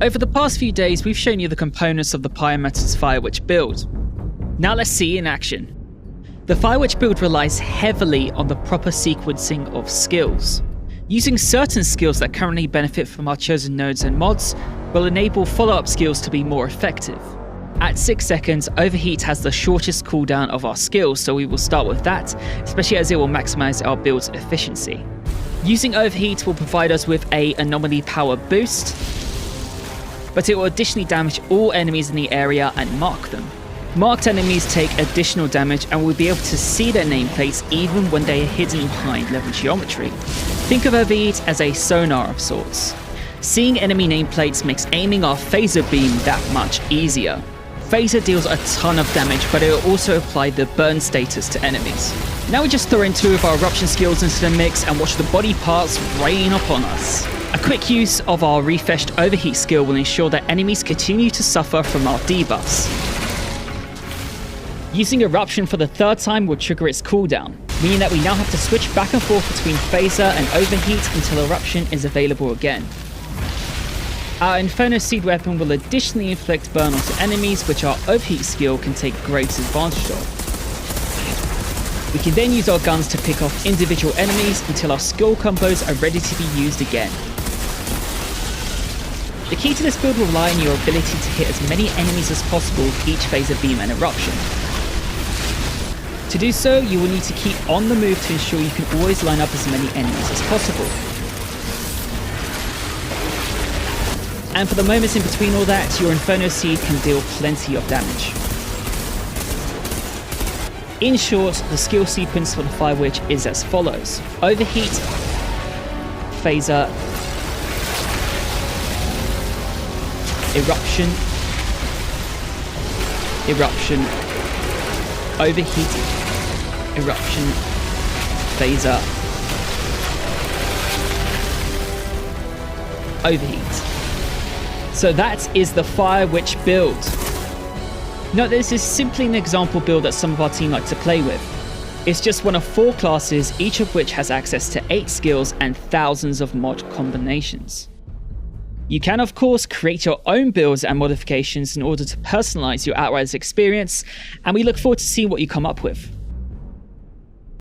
Over the past few days, we've shown you the components of the Pyromancer's Fire Witch build. Now let's see in action. The Fire Witch build relies heavily on the proper sequencing of skills. Using certain skills that currently benefit from our chosen nodes and mods will enable follow-up skills to be more effective. At 6 seconds, Overheat has the shortest cooldown of our skills, so we will start with that, especially as it will maximize our build's efficiency. Using Overheat will provide us with an anomaly power boost, but it will additionally damage all enemies in the area and mark them. Marked enemies take additional damage and will be able to see their nameplates even when they are hidden behind level geometry. Think of Overheat as a sonar of sorts. Seeing enemy nameplates makes aiming our phaser beam that much easier. Phaser deals a ton of damage, but it will also apply the burn status to enemies. Now we just throw in 2 of our eruption skills into the mix and watch the body parts rain upon us. A quick use of our refreshed Overheat skill will ensure that enemies continue to suffer from our debuffs. Using Eruption for the 3rd time will trigger its cooldown, meaning that we now have to switch back and forth between Phaser and Overheat until Eruption is available again. Our Inferno Seed weapon will additionally inflict burn onto enemies, which our Overheat skill can take great advantage of. We can then use our guns to pick off individual enemies until our skill combos are ready to be used again. The key to this build will rely on your ability to hit as many enemies as possible with each Phaser beam and Eruption. To do so, you will need to keep on the move to ensure you can always line up as many enemies as possible. And for the moments in between all that, your Inferno Seed can deal plenty of damage. In short, the skill sequence for the Fire Witch is as follows: Overheat, Phaser, Eruption, Eruption, Overheat, Eruption, Phaser, Overheat. So that is the Fire Witch build. Note that this is simply an example build that some of our team like to play with. It's just one of 4 classes, each of which has access to 8 skills and thousands of mod combinations. You can of course create your own builds and modifications in order to personalize your Outriders experience, and we look forward to seeing what you come up with.